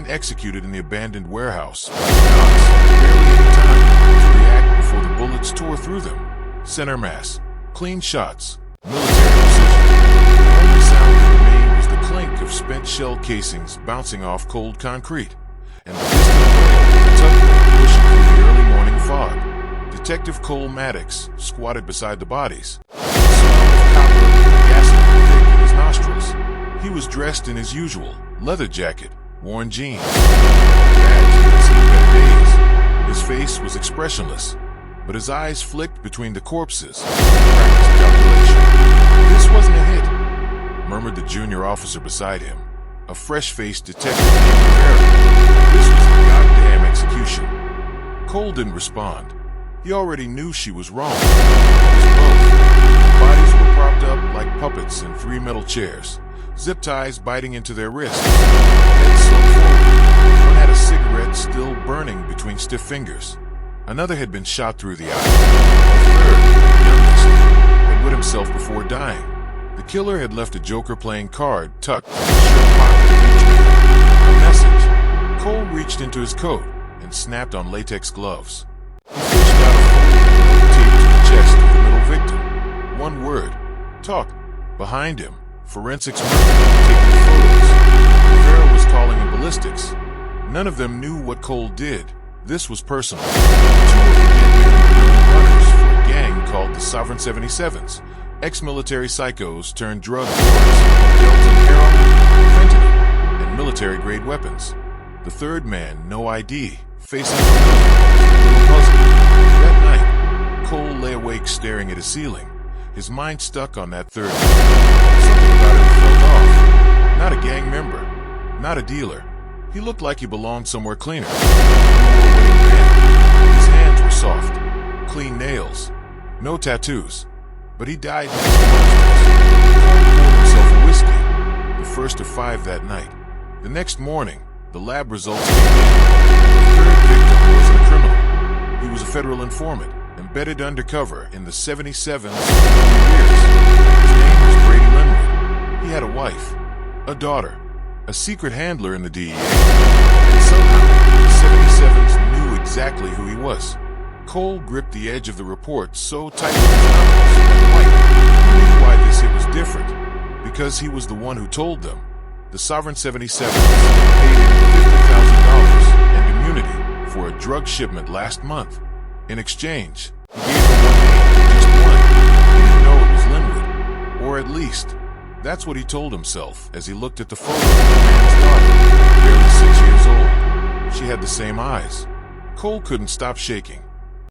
then executed in the abandoned warehouse by the docks, barely any time to react before the bullets tore through them. Center mass, clean shots, military precision. The only sound that remained was the clink of spent shell casings bouncing off cold concrete, and the distant wail of a tugboat pushing through the early morning fog. Detective Cole Maddox squatted beside the bodies, the smell of copper and gasoline thick in his nostrils. He was dressed in his usual leather jacket, worn jeans, badge he had seen better days. His face was expressionless, but his eyes flicked between the corpses. Practiced calculation. This wasn't a hit, murmured the junior officer beside him, a fresh-faced detective named Rivera. This was a goddamn execution. Cole didn't respond. He already knew she was wrong. It was both. The bodies were propped up like puppets in 3 metal chairs, zip ties biting into their wrists, heads slumped forward. One had a cigarette still burning between stiff fingers. Another had been shot through the eye. The third, the youngest, had lit himself before dying. The killer had left a joker-playing card tucked in the shirt pocket of each man. A message. Cole reached into his coat and snapped on latex gloves. He fished out a folded note taped to the chest of the middle victim. One word. Talk. Behind him, forensics murder, taking photos. Rivera was calling in ballistics. None of them knew what Cole did. This was personal. 2 of the dead men were known runners for a gang called the Sovereign 77s, ex-military psychos turned drug lords who dealt in heroin, fentanyl, and military-grade weapons. The third man, no ID, face unfamiliar, was a little puzzled. That night, Cole lay awake staring at his ceiling, his mind stuck on that third man. Something about him felt off. Not a gang member, not a dealer. He looked like he belonged somewhere cleaner. He wore a wedding band. His hands were soft, clean nails, no tattoos. But he died next to monsters. Cole poured himself a whiskey, the first of 5 that night. The next morning, the lab results came in. The third victim wasn't a criminal. He was a federal informant, embedded undercover in the 77s for 3 years. His name was Brady Linwood. He had a wife, a daughter, a secret handler in the DEA, and somehow the 77s knew exactly who he was. Cole gripped the edge of the report so tightly his knuckles went white. He knew why this hit was different, because he was the one who told them. The Sovereign 77s had paid him $50,000 and immunity for a drug shipment last month. In exchange, he gave them one name, just one. He didn't know it was Linwood, or at least, that's what he told himself as he looked at the photo of the man's daughter, barely 6 years old. She had the same eyes. Cole couldn't stop shaking.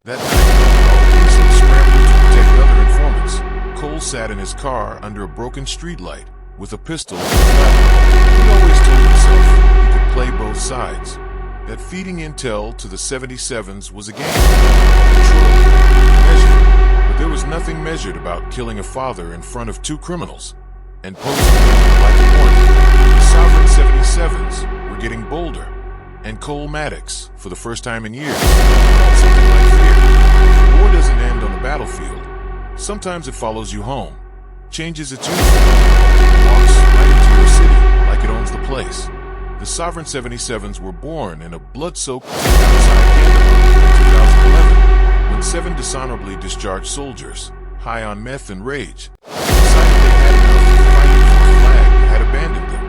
That night, while the police scrambled to protect other informants, Cole sat in his car under a broken streetlight with a pistol in his lap. He'd always told himself he could play both sides, that feeding intel to the 77s was a game. Controlled, measured, but there was nothing measured about killing a father in front of 2 criminals and posing them like a warning. The Sovereign 77s were getting bolder, and Cole Maddox, for the first time in years, felt something like fear. War doesn't end on the battlefield. Sometimes it follows you home, changes its uniform, and walks right into your city like it owns the place. The Sovereign 77s were born in a blood-soaked tent outside Kandahar in 2011, when 7 dishonorably discharged soldiers, high on meth and rage, decided they had enough fighting for a flag that had abandoned them.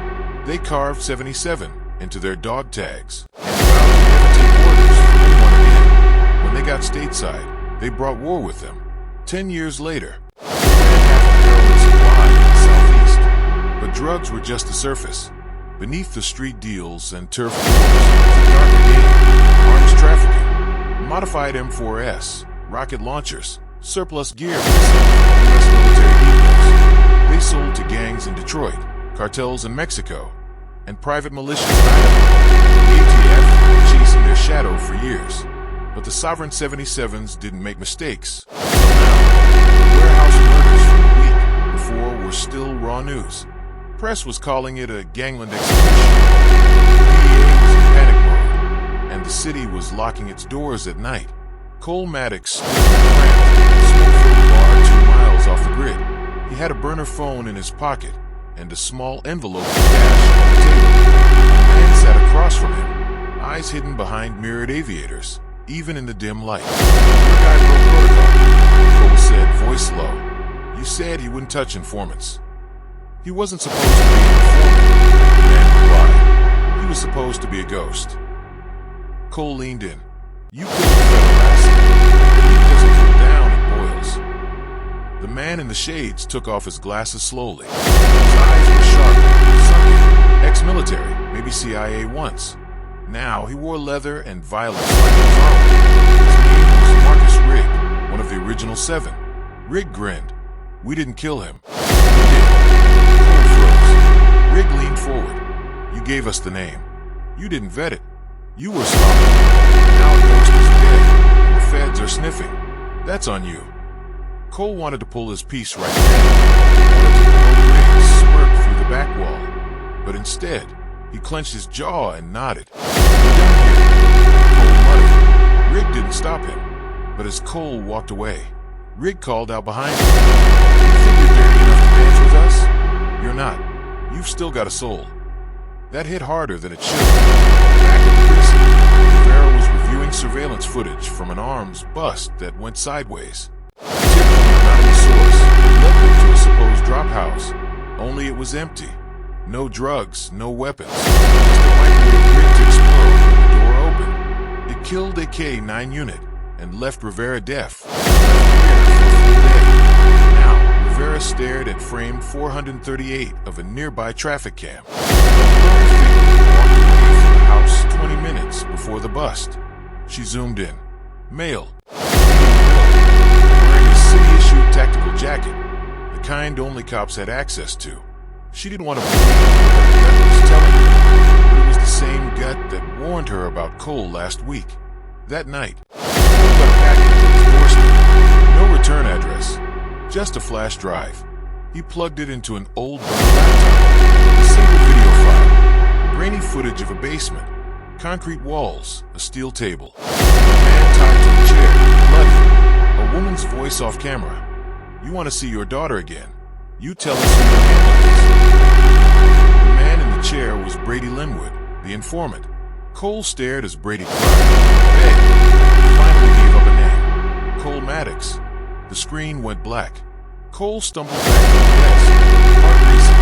They carved 77 into their dog tags and vowed to never take orders from anyone again. When they got stateside, they brought war with them. 10 years later, they ran half the heroin supply in the southeast. But drugs were just the surface. Beneath the street deals and turf wars was a darker game: arms trafficking, modified M4S, rocket launchers, surplus gear missing from U.S. military depots. They sold to gangs in Detroit, cartels in Mexico, and private militias in Idaho. The ATF had been chasing their shadow for years. But the Sovereign 77s didn't make mistakes until now. The warehouse murders from the week before were still raw news. Press was calling it a gangland execution. The DEA was in panic mode, and the city was locking its doors at night. Cole Maddox stood in a cramped, smoke-filled bar 2 miles off the grid. He had a burner phone in his pocket and a small envelope of cash on the table. A man sat across from him, eyes hidden behind mirrored aviators, even in the dim light. Your guy broke protocol, Cole said, voice low. You said he wouldn't touch informants. He wasn't supposed to be an informant, the man replied. He was supposed to be a ghost. Cole leaned in. You killed the federal asset. The heat doesn't cool down, it boils. The man in the shades took off his glasses slowly. His eyes were sharp, sunken, ex-military, maybe CIA once. Now he wore leather and violence like his armor. His name was Marcus Rigg, one of the original 7. Rigg grinned. We didn't kill him. We did. Cole froze. Rigg leaned forward. You gave us the name. You didn't vet it. You were sloppy. Now the ghost is dead, and the feds are sniffing. That's on you. Cole wanted to pull his piece right then. He wanted to blow Rigg's smirk through the back wall. But instead, he clenched his jaw and nodded. We're done here. Cole muttered. Rigg didn't stop him. But as Cole walked away, Rigg called out behind him. You think you're dirty enough to dance with us? You're not. You've still got a soul. That hit harder than it should. Back at the precinct, Rivera was reviewing surveillance footage from an arms bust that went sideways. A tip from an anonymous source led them to a supposed drop house. Only it was empty. No drugs, no weapons. Just a microwave rig to explode when the door opened. It killed a K-9 unit and left Rivera deaf. Left ear for a full day. Now, Rivera stared at frame 438 of a nearby traffic cam. A blurry figure walked away from the house 20 minutes before the bust. She zoomed in. Male. Wearing a city-issued tactical jacket, the kind only cops had access to. She didn't want to believe what her gut was telling her, but it was the same gut that warned her about Cole last week. That night, Cole got a package at his doorstep. No return address, just a flash drive. He plugged it into an old burner laptop. A single video file, grainy footage of a basement, concrete walls, a steel table, a man tied to a chair, bloody, a woman's voice off camera. You want to see your daughter again? You tell us who your handler is. The man in the chair was Brady Linwood, the informant. Cole stared as Brady cried, begged, finally gave up a name. Cole Maddox. The screen went black. Cole stumbled back to the desk, heart racing.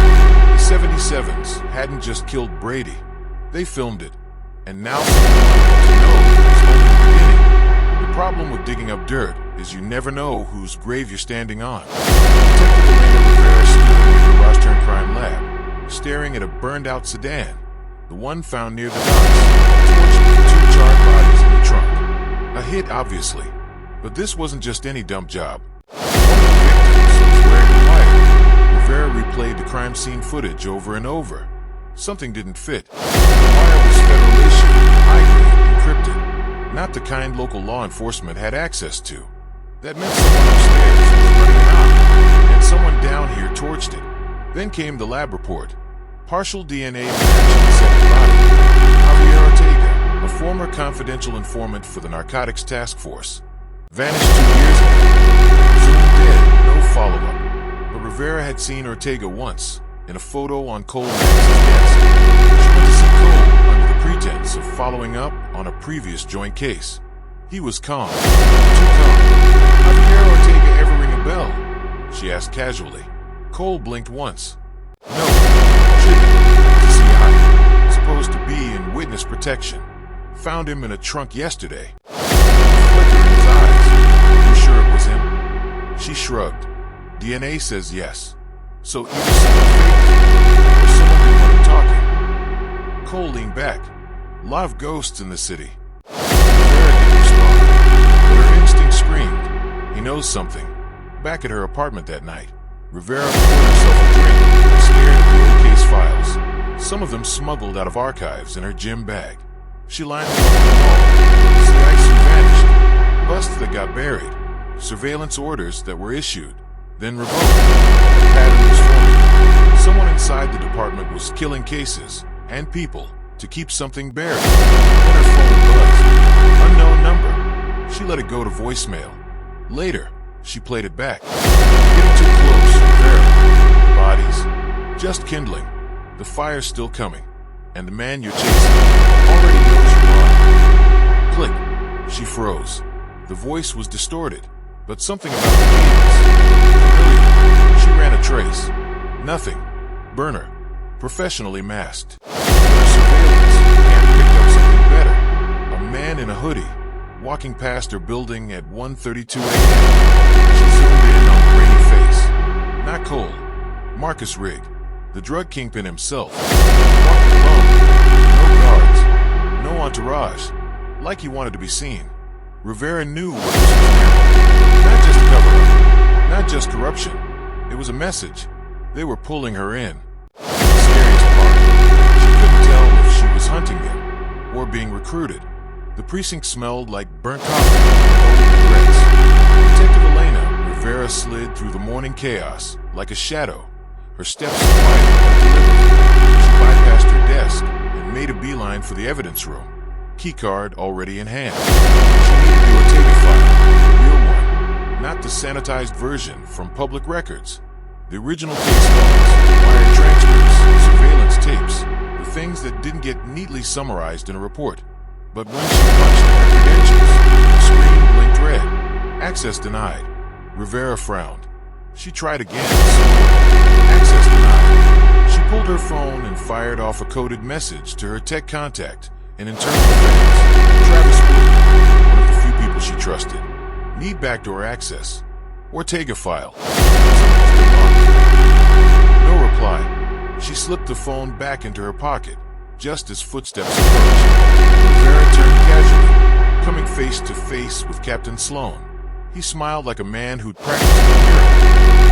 The 77s hadn't just killed Brady. They filmed it. And now someone wanted to know it was only the beginning. The problem with digging up dirt is you never know whose grave you're standing on. Detective Elena Rivera stood in the garage-turned-crime lab, staring at a burned-out sedan, the one found near the docks, torched with 2 charred bodies in the trunk. A hit, obviously, but this wasn't just any dump job. One of the victims was wearing a wire. Rivera replayed the crime scene footage over and over. Something didn't fit. The wire was federal issue, high-grade, encrypted, not the kind local law enforcement had access to. That meant someone upstairs was running it out, and someone down here torched it. Then came the lab report. Partial DNA match in the second body. Javier Ortega, a former confidential informant for the Narcotics Task Force, vanished 2 years ago. Presumed dead, no follow-up. But Rivera had seen Ortega once, in a photo on Cole Maddox's desk. She went to see Cole under the pretense of following up on a previous joint case. He was calm, too calm. Javier Ortega ever ring a bell? She asked casually. Cole blinked once. No, shouldn't. He's a CI, supposed to be in witness protection. Found him in a trunk yesterday. A flicker in his eyes. You sure it was him? She shrugged. DNA says yes. So either someone faked it, or someone didn't want him talking. Cole leaned back. A lot of ghosts in the city. Rivera didn't respond, but her instinct screamed. He knows something. Back at her apartment that night, Rivera poured herself a drink and stared at the old case files, some of them smuggled out of archives in her gym bag. She lined them up on the wall. CIs who vanished, busts that got buried, surveillance orders that were issued, then revoked. A pattern was forming. Someone inside the department was killing cases and people to keep something buried. Then her phone buzzed. Unknown number. She let it go to voicemail. Later, she played it back. Getting too close, Rivera. The bodies. Just kindling. The fire's still coming. and the man you're chasing already knows you are. Click. She froze. The voice was distorted, but something about the cadence familiar. She ran a trace. Nothing. Burner. Professionally masked. But her surveillance had picked up something better. A man in a hoodie, walking past her building at 1:32 a.m. She zoomed in on the grainy face. Not Cole. Marcus Rigg, the drug kingpin himself. Walking alone. No guards. No entourage. Like he wanted to be seen. Rivera knew what this was now. Not just a cover-up. Not just corruption. It was a message. They were pulling her in. And the scariest part, she couldn't tell if she was hunting them or being recruited. The precinct smelled like burnt coffee and old regrets. Detective Elena Rivera slid through the morning chaos like a shadow. Her steps quiet but deliberate. She bypassed her desk and made a beeline for the evidence room. Keycard already in hand. She needed the Ortega file, the real one, not the sanitized version from public records. The original case logs, wire transcripts, surveillance tapes, the things that didn't get neatly summarized in a report. But when she punched in her credentials, the screen blinked red. Access denied. Rivera frowned. She tried again. Access denied. She pulled her phone and fired off a coded message to her tech contact in internal affairs. Travis Wood, one of the few people she trusted. Need backdoor access. Ortega file. Something's been locked. No reply. She slipped the phone back into her pocket, just as footsteps approached. Rivera turned casually, coming face to face with Captain Sloan. He smiled like a man who'd practiced the miracle.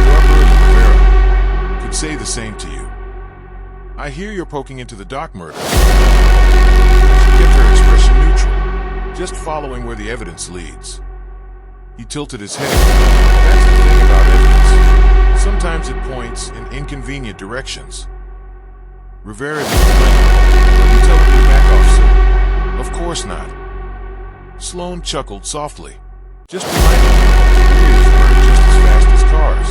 You're up early, Rivera. Could say the same to you. I hear you're poking into the Doc murder. She kept her expression neutral, just following where the evidence leads. He tilted his head. That's the thing about evidence. Sometimes it points in inconvenient directions. Rivera didn't blink. Are you telling me to back off, sir? Of course not. Sloan chuckled softly. Just reminding you, careers burn just as fast as cars.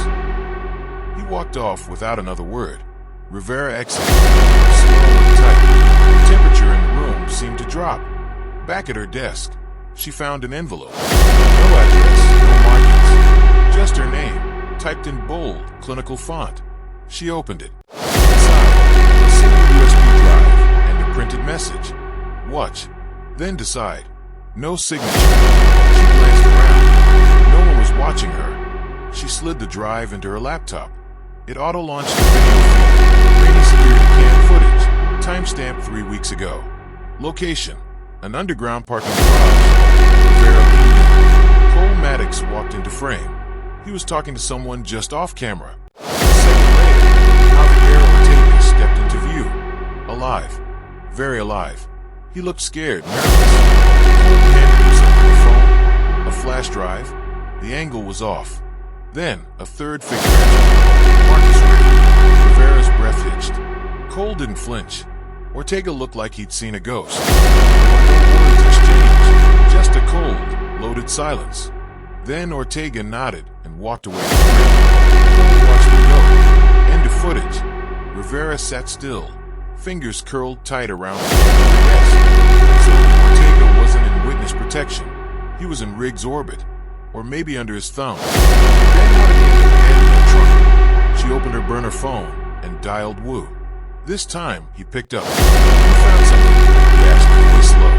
He walked off without another word. Rivera exited, slow and tight. The temperature in the room seemed to drop. Back at her desk, she found an envelope. No address, no markings. Just her name, typed in bold, clinical font. She opened it. Inside, a single USB drive and a printed message. Watch, then decide. No signature. She glanced around. No one was watching her. She slid the drive into her laptop. It auto-launched the video feed. Rainy security cam footage. Timestamp 3 weeks ago. Location: an underground parking garage. Rivera leaned in. Cole Maddox walked into frame. He was talking to someone just off camera. A second later, Javier Ortega stepped into view. Alive. Very alive. He looked scared, nervous. Cole handed him something, a phone, a flash drive. The angle was off. Then, a third figure entered. Marcus Rigg. Rivera's breath hitched. Cole didn't flinch. Ortega looked like he'd seen a ghost. There were no words exchanged, just a cold, loaded silence. Then Ortega nodded and walked away from Rigg. Cole watched him go. End of footage. Rivera sat still, fingers curled tight around the edge of her desk. So Ortega wasn't in witness protection. He was in Rigg's orbit, or maybe under his thumb. Then how did he end up dead in that trunk? She opened her burner phone and dialed Wu. This time, he picked up. "You found something?" he asked, voice low.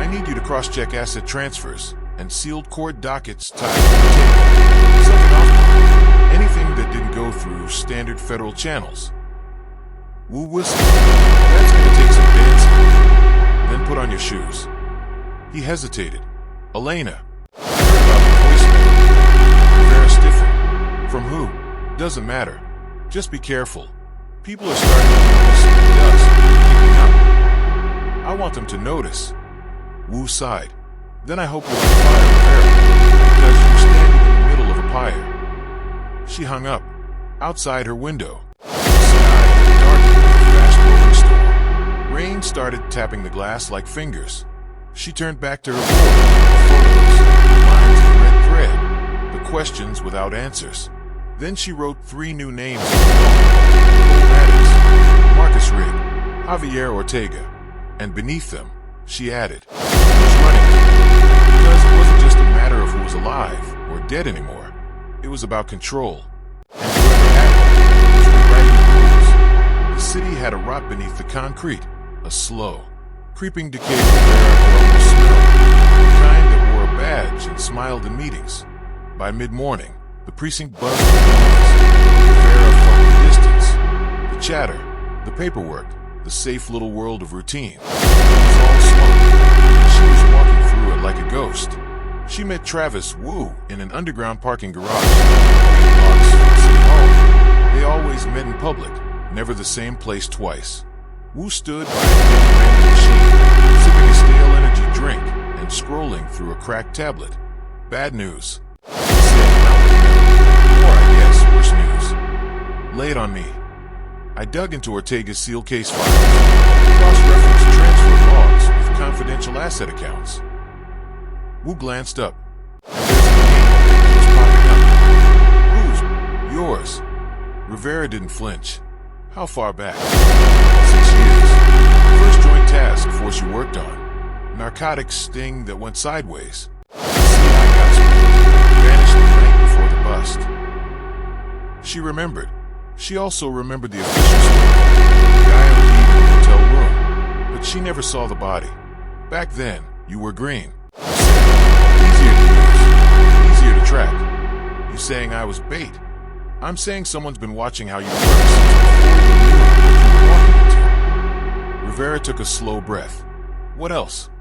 "I need you to cross-check asset transfers and sealed court dockets tied to the table. Something off-book. Anything that didn't go through standard federal channels." Wu whistled. "That's gonna take some dancing. Then put on your shoes." He hesitated. "Elena, I heard about the voicemail." Rivera stiffened. "From who? Doesn't matter. Just be careful. People are starting to notice the dust kicking up. I want them to notice." Wu sighed. "Then I hope you like fire, Rivera, because you're standing in the middle of a pyre." She hung up. Outside her window, the sky had darkened with a fast-rolling storm. Rain started tapping the glass like fingers. She turned back to her board, the photos, the lines of red thread, the questions without answers. Then she wrote 3 new names on the wall. Cole Maddox, Marcus Rigg, Javier Ortega. And beneath them, she added, he was running them. Because it wasn't just a matter of who was alive or dead anymore. It was about control. And whoever had it was rewriting the rules. The city had a rot beneath the concrete, a slow, creeping decay Rivera could almost smell, the kind that wore a badge and smiled in meetings. By mid-morning, the precinct buzzed with noise. Rivera felt the distance, the chatter, the paperwork, the safe little world of routine. It was all smoke, and she was walking through it like a ghost. She met Travis Wu in an underground parking garage, 3 blocks from City Hall. They always met in public, never the same place twice. Wu stood by a vending machine, sipping a stale energy drink and scrolling through a cracked tablet. Bad news, he said, not looking up. Or, I guess, worse news. Lay it on me. I dug into Ortega's sealed case files, cross-referenced transfer logs with confidential asset accounts. Wu glanced up, and there's a name that keeps popping up. Who's? Yours. Rivera didn't flinch. How far back? 6 years. First joint task force you worked on. Narcotics sting that went sideways. The CI got spooked. Vanished the night before the bust. She remembered. She also remembered the official story. The guy OD'd in the hotel room. But she never saw the body. Back then, you were green. You said, easier to use, easier to track. You saying I was bait. I'm saying someone's been watching how you work since before you knew what you were walking into. Rivera took a slow breath. What else?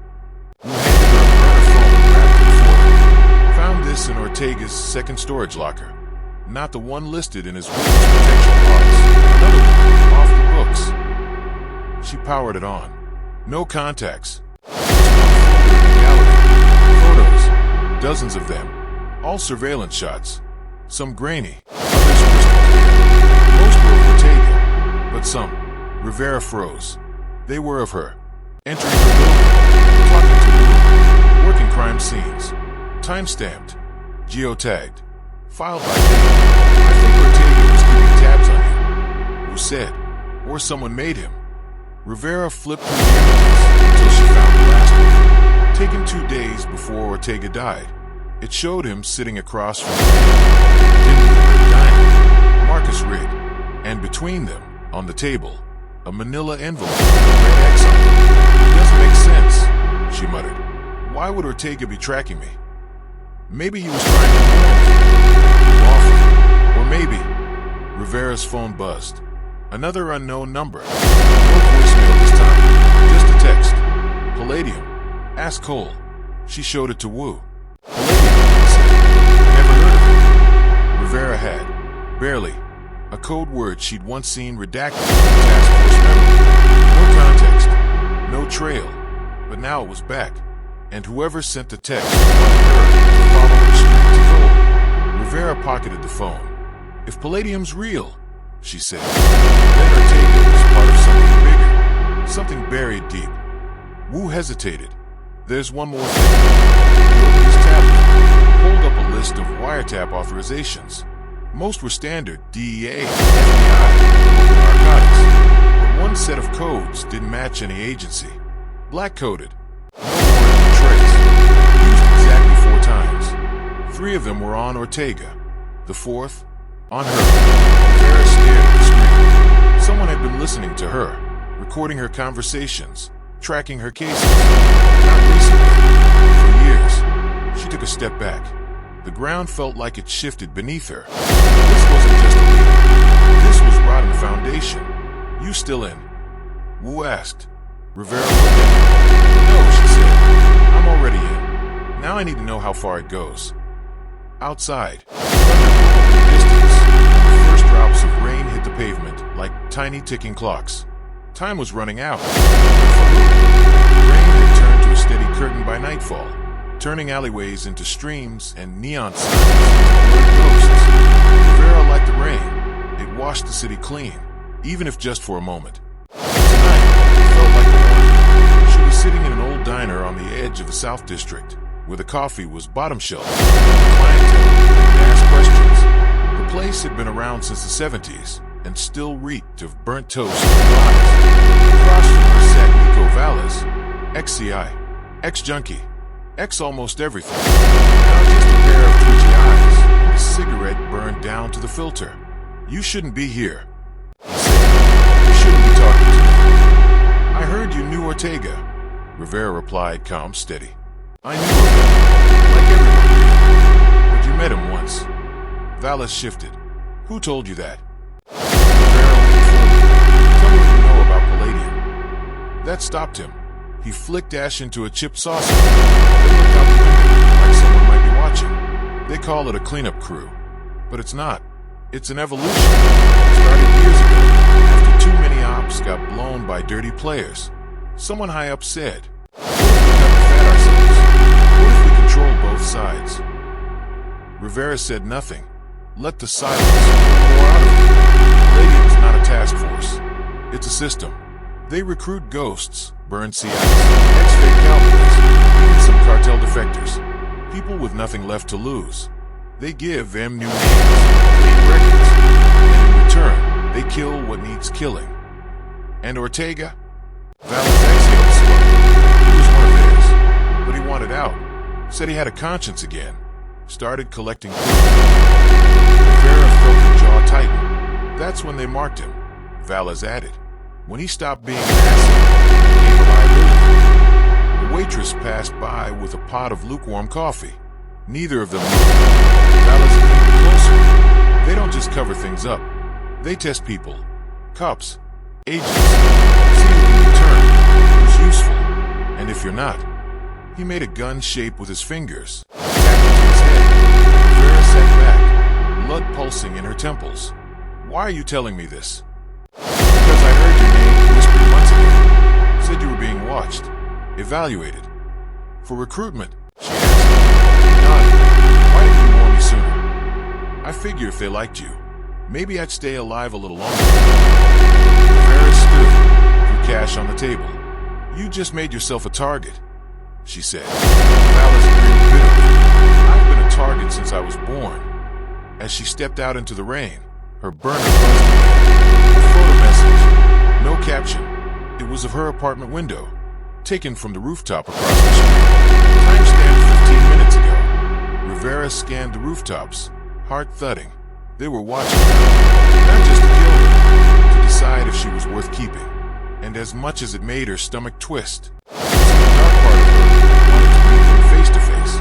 You handed her a burner phone wrapped in foil. Found this in Ortega's second storage locker. Not the one listed in his witness protection logs. Another one, off the books. She powered it on. No contacts. Just one folder in the gallery. Photos. Dozens of them. All surveillance shots. Some grainy. Others crystal clear. Most were of Ortega. But some. Rivera froze. They were of her. Entering her building. Talking to Wu. Working crime scenes. Time-stamped. Geotagged. Filed by date. I think Ortega was keeping tabs on you. Who said? Or someone made him. Rivera flipped through the images until she found the last one. Taken 2 days before Ortega died. It showed him sitting across from a dimly lit dining, Marcus Rig, and between them, on the table, a manila envelope with a red X on it. It doesn't make sense, she muttered. Why would Ortega be tracking me? Maybe he was trying to warn me. Awful. Or maybe... Rivera's phone buzzed. Another unknown number. No voicemail this time. Just a text. Palladium. Ask Cole. She showed it to Wu. Palladium, he said. Never heard of it. Rivera had. Barely. A code word she'd once seen redacted in the task force memo. No context. No trail. But now it was back. And whoever sent the text wanted her to follow it straight to Cole. Rivera pocketed the phone. If Palladium's real, she said, then Ortega was part of something bigger. Something buried deep. Wu hesitated. There's one more thing. He opened his tablet, pulled up a list of wiretap authorizations. Most were standard DEA, FBI, local narcotics. But one set of codes didn't match any agency. Black-coded. No origin trace. Used exactly 4 times. 3 of them were on Ortega. The 4th, on her. Rivera stared at the screen. Someone had been listening to her, recording her conversations, tracking her cases. Not recently. For years. She took a step back. The ground felt like it shifted beneath her. This wasn't just a leak. This was rotten foundation. You still in? Wu asked. Rivera looked at her. No, she said. I'm already in. Now I need to know how far it goes. Outside, thunder rolled in the distance. The first drops of rain hit the pavement like tiny ticking clocks. Time was running out. But for who? The rain had turned to a steady curtain by nightfall, turning alleyways into streams and neon signs into blurred ghosts. Rivera liked the rain. It washed the city clean, even if just for a moment. Tonight, it felt like a warning. She was sitting in an old diner on the edge of the South District, where the coffee was bottom shelf, and the clientele didn't ask questions. The place had been around since the 70s, and still reeked of burnt toast and lies. Across from her sat Nico Valles, ex-CI, ex-junkie, ex-almost everything. Now just a pair of twitchy eyes and a cigarette burned down to the filter. "You shouldn't be here," he said. "You shouldn't be talking to me." "I heard you knew Ortega," Rivera replied, calm, steady. "I knew of him, like everyone did. But you met him once." Valles shifted. "Who told you that?" Rivera leaned forward. "Tell me what you know about Palladium." That stopped him. He flicked ash into a chipped saucer, then looked out the window like someone might be watching. "They call it a cleanup crew, but it's not. It's an evolution. It started years ago, after too many ops got blown by dirty players. Someone high up said, what if we cut the fat ourselves? What if we control both sides?" Rivera said nothing. Let the silence pull more out of him. Palladium's not a task force. It's a system. They recruit ghosts, burn CIs, ex-fake cowboys, even some cartel defectors. People with nothing left to lose. They give them new names, clean records, and in return, they kill what needs killing. And Ortega? Valles exhaled slowly. He was one of theirs, but he wanted out. Said he had a conscience again. Started collecting clues. Rivera felt her jaw tighten. That's when they marked him, Valles added. When he stopped being an asset, he became a liability. The waitress passed by with a pot of lukewarm coffee. Neither of them moved. Valles leaned closer. They don't just cover things up. They test people. Cops. Agents. See who can be turned, who's useful. And if you're not. He made a gun shape with his fingers. Tapped into his head. Rivera sat back, blood pulsing in her temples. "Why are you telling me this?" "Because I heard your name whispered months ago. Said you were being watched. Evaluated. For recruitment," she asked. He nodded. "Why didn't you warn me sooner?" "I figure if they liked you, maybe I'd stay alive a little longer." Rivera stood, threw cash on the table. "You just made yourself a target," she said. Valles grinned bitterly. "I've been a target since I was born." As she stepped out into the rain, her burner buzzed again. A photo message. No caption. It was of her apartment window, taken from the rooftop across the street. Timestamp 15 minutes ago. Rivera scanned the rooftops, heart thudding. They were watching her, not just to kill her, to decide if she was worth keeping. And as much as it made her stomach twist, some dark part of her wanted to meet them face to face.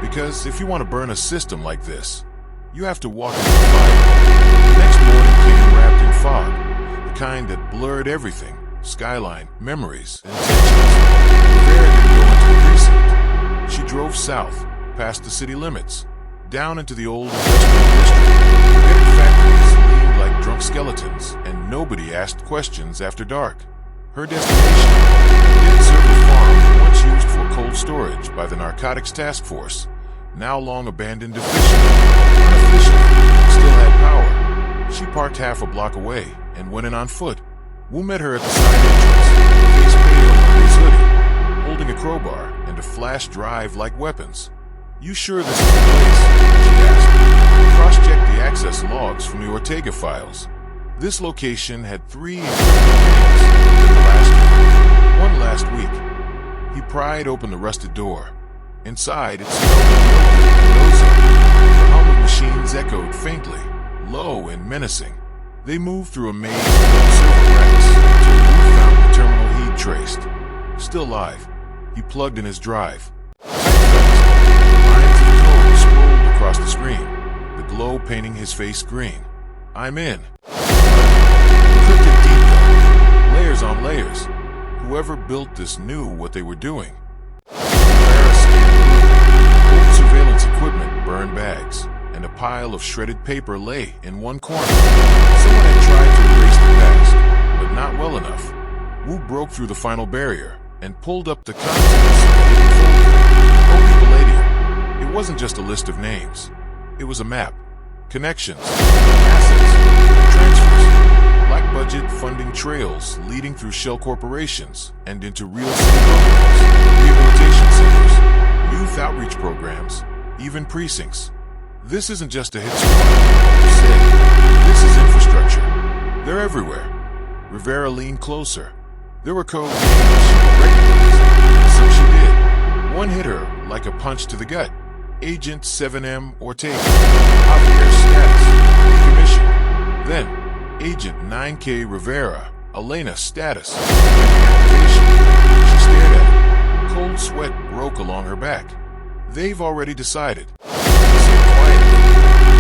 Because if you want to burn a system like this, you have to walk into the fire. The next morning came wrapped in fog, the kind that blurred everything, skyline, memories, intentions. Rivera didn't go into the precinct. She drove south, past the city limits, down into the old industrial district. Forgetting factories leaned like drunk skeletons, and nobody asked questions after dark. Her destination, a dead server farm once used for cold storage by the Narcotics Task Force, now long abandoned officially, unofficially, still had power. She parked half a block away and went in on foot. Wu met her at the side entrance, face pale under his hoodie, holding a crowbar and a flash drive like weapons. "You sure this is the place?" she asked. Cross-checked the access logs from the Ortega files. This location had 3 encrypted pings within the last year. One last week. He pried open the rusted door. Inside, it smelled of mildew and ozone. The hum of machines echoed faintly, low and menacing. They moved through a maze of old server racks until Wu found the terminal he'd traced. Still live, he plugged in his drive. Lines of code scrolled across the screen, the glow painting his face green. "I'm in." Encrypted deep though, layers on layers. Whoever built this knew what they were doing. Rivera scanned the room. Old surveillance equipment, burned bags, and a pile of shredded paper lay in one corner. Someone had tried to erase the past, but not well enough. Wu broke through the final barrier and pulled up the contents of the hidden folder. Palladium. It wasn't just a list of names. It was a map. Connections, assets, transfers, black-budget funding trails leading through shell corporations and into real city programs, rehabilitation centers, youth outreach programs, even precincts. This isn't just a hit squad, he said. This is infrastructure. They're everywhere. Rivera leaned closer. There were code names she could recognize, and some she did. One hit her like a punch to the gut. Agent 7M Ortega, Javier status, decommissioned. Then, Agent 9K Rivera, Elena status, activation. She stared at it. Cold sweat broke along her back. They've already decided, she said quietly,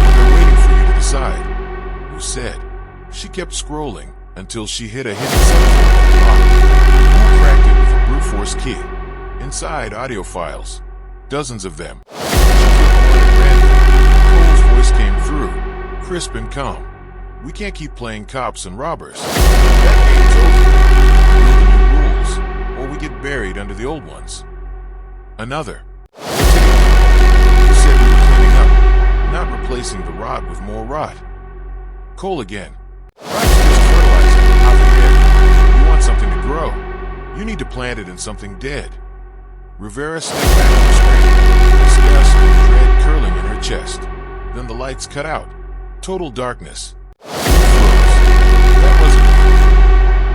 when they're waiting for you to decide. Who said? She kept scrolling until she hit a hidden subfolder lock. Who cracked it with a brute force key? Inside, audio files. Dozens of them. She clicked one at random. Cole's voice came through, crisp and calm. We can't keep playing cops and robbers. That game's over. We build the new rules, or we get buried under the old ones. Another. You said we were cleaning up, not replacing the rot with more rot. Cole again. Rot's just fertilizer, Javier. You want something to grow. You need to plant it in something dead. Rivera stepped back from the screen, disgust and dread curling in her chest. Then the lights cut out. Total darkness. You froze. That wasn't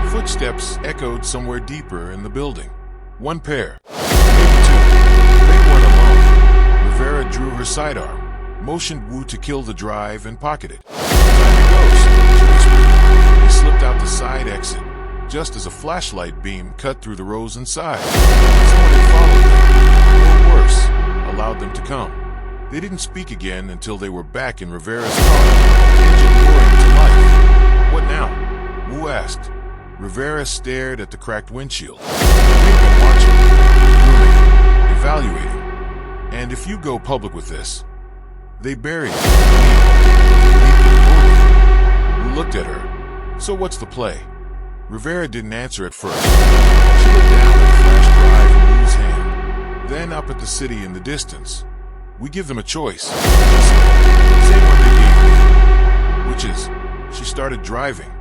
me. Footsteps echoed somewhere deeper in the building. One pair. Maybe two. They weren't alone. Rivera drew her sidearm, motioned Wu to kill the drive, and pocketed. Time to go, she whispered. They slipped out the side exit, just as a flashlight beam cut through the rows inside. Someone had followed them, or worse, allowed them to come. They didn't speak again until they were back in Rivera's car, engine roaring to life. What now? Wu asked. Rivera stared at the cracked windshield. They've been watching, grooming, evaluating. And if you go public with this, they buried me. Wu looked at her. So what's the play? Rivera didn't answer at first. She looked down at the flash drive in Wu's hand, then up at the city in the distance. We give them a choice, she said. Same one they gave me. Which is, she started driving.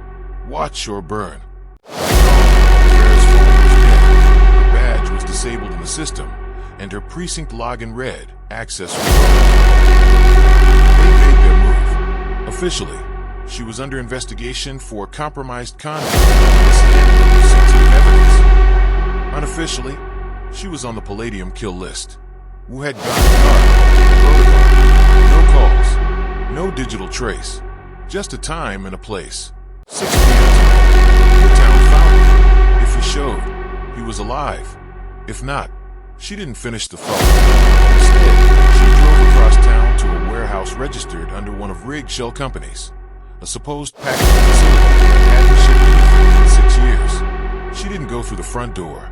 Watch or burn. By dawn, Rivera's phone was dead. Her badge was disabled in the system, and her precinct login read, access revoked. They made their move. Officially, she was under investigation for compromised conduct and mishandling of sensitive evidence. Unofficially, she was on the Palladium kill list. Wu had gone dark. Protocol. No calls. No digital trace. Just a time and a place. 6 p.m. tonight. Newtown found him. If he showed, he was alive. If not, she didn't finish the thought. Instead, she drove across town to a warehouse registered under one of Rig's shell companies. A supposed packaging facility that hadn't shipped anything in 6 years. She didn't go through the front door.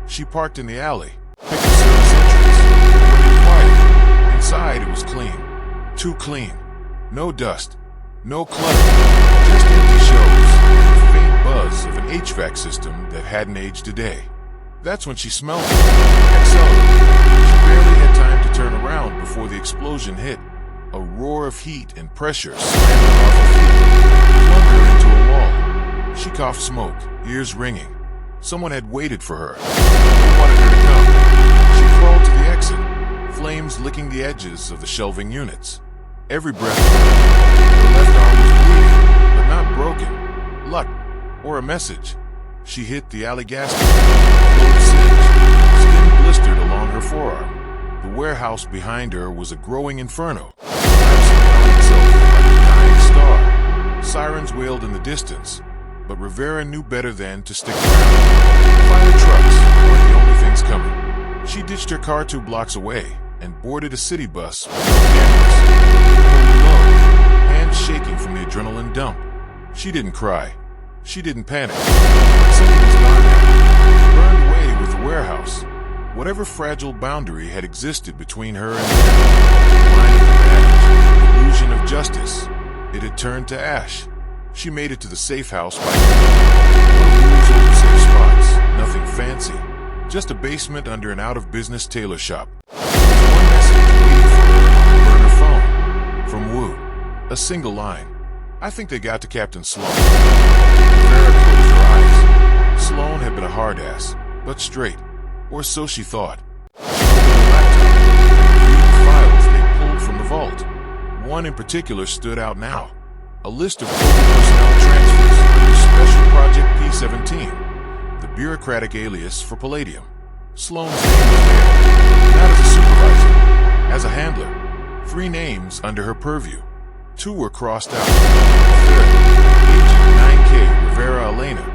She parked in the alley, picked the service entrance, and went in quiet. Inside, it was clean. Too clean. No dust. No clutter. Just empty shelves and the faint buzz of an HVAC system that hadn't aged a day. That's when she smelled it. Accelerated. She barely had time to turn around before the explosion hit. A roar of heat and pressure slammed her off her feet, flung her into a wall. She coughed smoke, ears ringing. Someone had waited for her. No wanted her to come. She crawled to the exit, flames licking the edges of the shelving units. Every breath hurt. Her left arm was bleeding, but not broken. Luck, or a message. She hit the alley gas tank. Clothes singed, skin blistered along her forearm. The warehouse behind her was a growing inferno, collapsing on itself like a dying star. Sirens wailed in the distance, but Rivera knew better than to stick around. Fire trucks weren't the only things coming. She ditched her car 2 blocks away and boarded a city bus with no cameras. It pulled low, hands shaking from the adrenaline dump. She didn't cry. She didn't panic. Something was gone now, burned away with the warehouse. Whatever fragile boundary had existed between her and them, the line of the badge, the illusion of justice, it had turned to ash. She made it to the safe house by noon. One of Wu's old safe spots, nothing fancy, just a basement under an out-of-business tailor shop. There was one message waiting for her on the burner phone. From Wu. A single line. I think they got to Captain Sloan. Rivera closed her eyes. Sloan had been a hard-ass, but straight. Or so she thought. She opened her laptop and reviewed the files they pulled from the vault. One in particular stood out now. A list of corporate personnel transfers bureaucratic alias for Palladium. Sloane's name was there, not as a supervisor, as a handler. 3 names under her purview. 2 were crossed out. The third, Agent 9K Rivera Elena.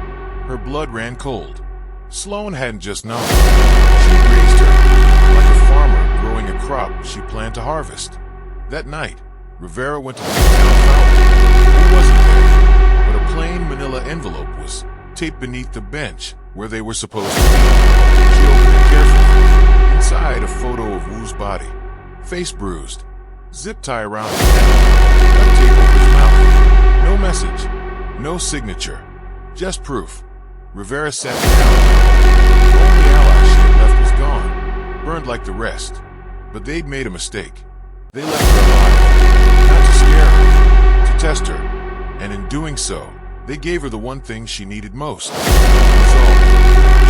Her blood ran cold. Sloane hadn't just known. She'd raised her, like a farmer growing a crop she planned to harvest. That night, Rivera went to the town fountain. Who wasn't there? But a plain manila envelope was taped beneath the bench where they were supposed to be. She opened it carefully. Inside, a photo of Wu's body. Face bruised. Zip tie around his neck. Duct tape over his mouth. No message. No signature. Just proof. Rivera sat down. The only ally she had left was gone. Burned like the rest. But they'd made a mistake. They left her alive. Not to scare her. To test her. And in doing so, they gave her the one thing she needed most. Resolve.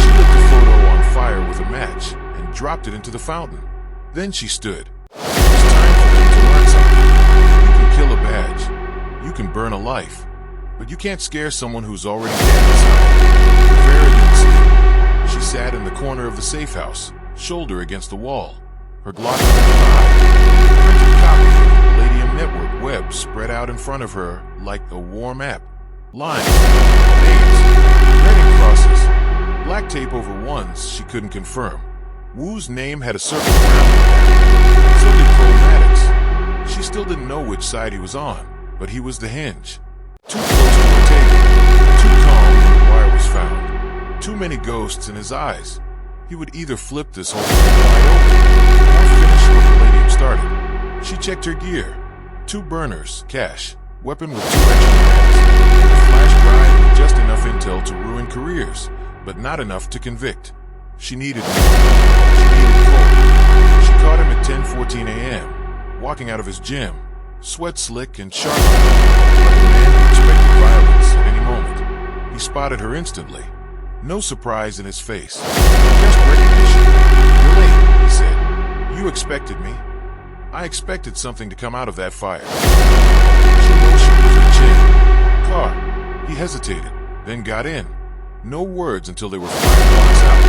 She lit the photo on fire with a match and dropped it into the fountain. Then she stood. It was time for them to learn something. You can kill a badge. You can burn a life. But you can't scare someone who's already dead inside. Rivera didn't sleep. She sat in the corner of the safe house, shoulder against the wall. Her Glock on her thigh, and a printed copy of the Palladium network web spread out in front of her like a war map. Lines, names, threading crosses, black tape over ones she couldn't confirm. Wu's name had a circle around it. So did Cole Maddox. She still didn't know which side he was on, but he was the hinge. Too close to Ortega. Too calm when the wire was found. Too many ghosts in his eyes. He would either flip this whole thing wide open, or finish what Palladium started. She checked her gear. 2 burners, cash, weapon with 2 extra mags, and a flash drive with just enough intel to ruin careers, but not enough to convict. She needed more. She needed Cole. She caught him at 10:14 a.m., walking out of his gym, sweat slick and sharp, like a man who expected violence at any moment. He spotted her instantly. No surprise in his face. Just recognition. "You're late," he said. "You expected me." "I expected something to come out of that fire." She motioned with her chin. "Car." He hesitated, then got in. No words until they were 5 blocks out,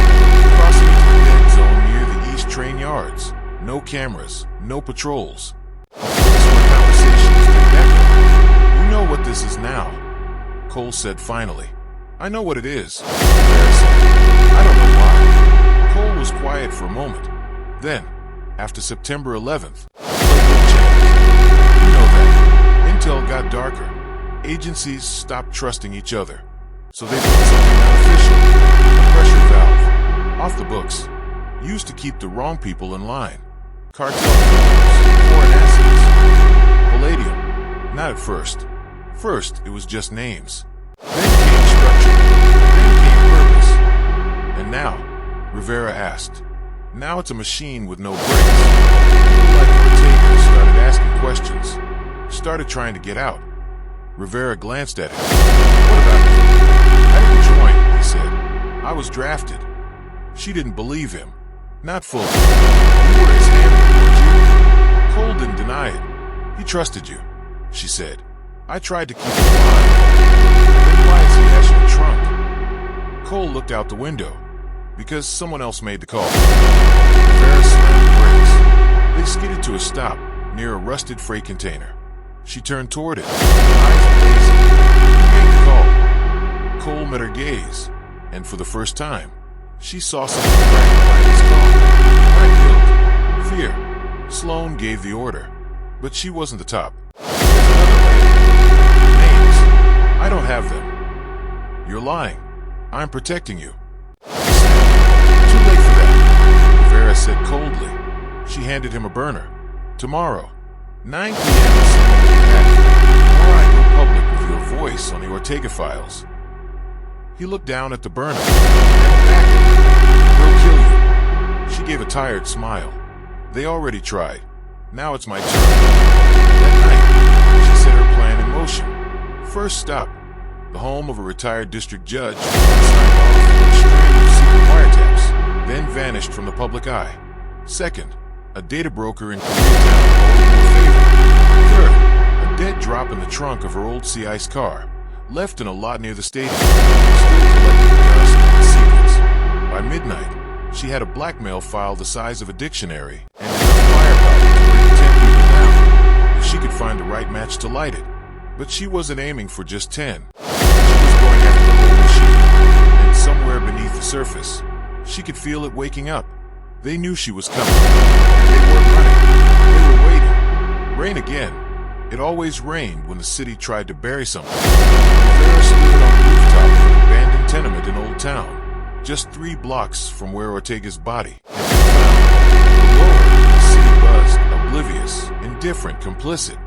crossing into the dead zone near the East Train Yards. No cameras, no patrols. A place where conversations didn't echo. "You know what this is now," Cole said finally. "I know what it is," Rivera said. "I don't know why." Cole was quiet for a moment. Then, after September 11th, the playbook changed. You know that. Intel got darker. Agencies stopped trusting each other. So they built something unofficial. A pressure valve. Off the books. Used to keep the wrong people in line. Cartel forms, foreign assets. Palladium. Not at first. First, it was just names. Then came structure. Then came purpose. And now, Rivera asked. Now it's a machine with no brakes. People like Ortega started asking questions. Started trying to get out. Rivera glanced at him. "What about you?" "I didn't join," he said. "I was drafted." She didn't believe him. Not fully. "You were his handler, weren't you?" Cole didn't deny it. "He trusted you," she said. "I tried to keep him alive." "Then why is he ashing the trunk?" Cole looked out the window. "Because someone else made the call." Rivera slammed the brakes. They skidded to a stop near a rusted freight container. She turned toward it, eyes blazing. He made the call. Cole met her gaze, and for the first time, she saw something crack behind his calm. Not guilt, fear. Sloane gave the order, but she wasn't the top. "There's another layer. Names. I don't have them." "You're lying. I'm protecting you." He snapped. "Too late for that," Rivera said coldly. She handed him a burner. "Tomorrow, 9 p.m. is sending you back, or I go public with your voice on the Ortega files." He looked down at the burner, then back at her. "They'll kill you." She gave a tired smile. "They already tried. Now it's my turn." That night, she set her plan in motion. First stop, the home of a retired district judge who had signed off on a string of secret wiretaps, then vanished from the public eye. Second, a data broker in Koreatown who owed her a favor. Third, a dead drop in the trunk of her old sea ice car, left in a lot near the stadium, still collecting dust and secrets. By midnight, she had a blackmail file the size of a dictionary and enough firepower to bring 10 people down if she could find the right match to light it. But she wasn't aiming for just 10. She was going after the whole machine, and somewhere beneath the surface, she could feel it waking up. They knew she was coming, and they weren't running. They were waiting. Rain again. It always rained when the city tried to bury something. Rivera stood on the rooftop of an abandoned tenement in Old Town, just 3 blocks from where Ortega's body had been found. Below her, the city buzzed, oblivious, indifferent, complicit.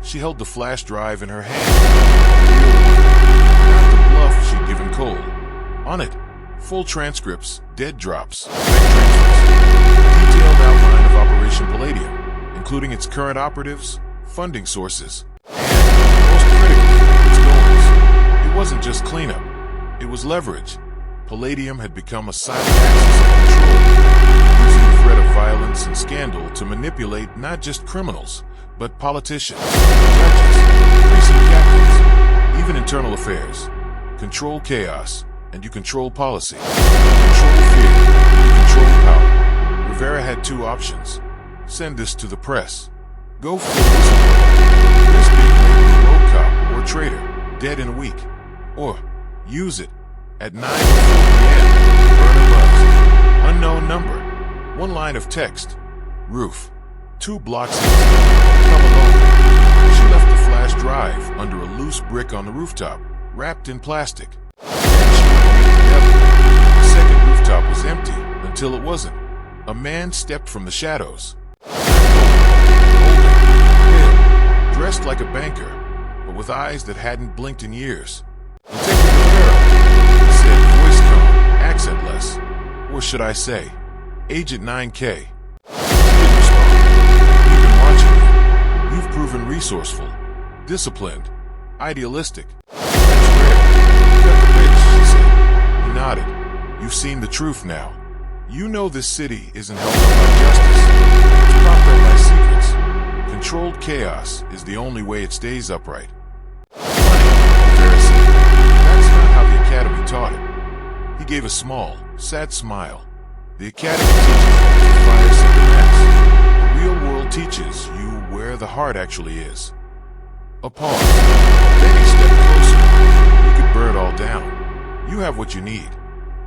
She held the flash drive in her hand, the real one, not the bluff she'd given Cole. On it, full transcripts, dead drops, bank transfers, detailed outline of Operation Palladium, including its current operatives, funding sources, and, most critically, its goals. It wasn't just cleanup, it was leverage. Palladium had become a silent axis of control, using the threat of violence and scandal to manipulate not just criminals, but politicians, judges, precinct captains, even internal affairs. Control chaos, and you control policy. Control fear, and you control power. Rivera had 2 options. Send this to the press. Go for whistleblower, risk being labeled a rogue cop or traitor, dead in a week. Or use it at 9:04 p.m. Burner buzz. Unknown number. 1 line of text. Roof. 2 blocks east. Come alone. She left the flash drive under a loose brick on the rooftop, wrapped in plastic. Then she went to meet the devil. The second rooftop was empty until it wasn't. A man stepped from the shadows. Older, pale, dressed like a banker, but with eyes that hadn't blinked in years. Detective Rivera, he said, voice calm, accentless. Or should I say, Agent 9K. She didn't respond. We've been watching you. You've proven resourceful, disciplined, idealistic. That's rare. Cut the pitch, she said. He nodded. You've seen the truth now. You know this city isn't held up by justice. It's propped up by secrets. Controlled chaos is the only way it stays upright. Funny, Rivera said. That's not how the Academy taught it. He gave a small, sad smile. The Academy teaches you to fire center mass. The real world teaches you where the heart actually is. A pause. Then he stepped closer. You could burn it all down. You have what you need,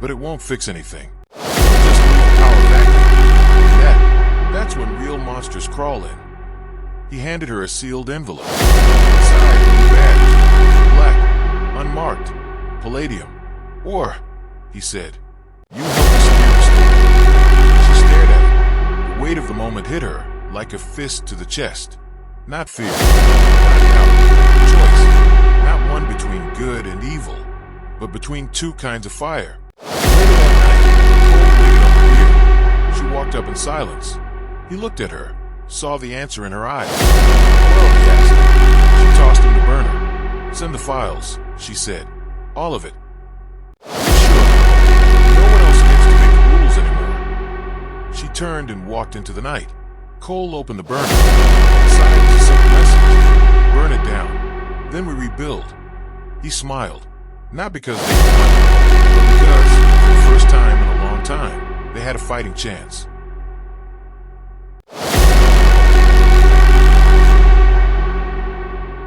but it won't fix anything. It'll just leave a power vacuum. And that's when real monsters crawl in. He handed her a sealed envelope. Inside, a new badge. Black. Unmarked. Palladium. Or, he said, you help us steer the storm. She stared at it. The weight of the moment hit her like a fist to the chest. Not fear. Not doubt. Choice. Not one between good and evil, but between 2 kinds of fire. Later that night, Cole waited on the pier. She walked up in silence. He looked at her, saw the answer in her eyes. Well, he asked. She tossed him the burner. Send the files, she said. All of it. Sure. No one else gets to make the rules anymore. She turned and walked into the night. Cole opened the burner. Inside was a simple message. Burn it down. Then we rebuild. He smiled. Not because they won, but because, for the first time in a long time, they had a fighting chance.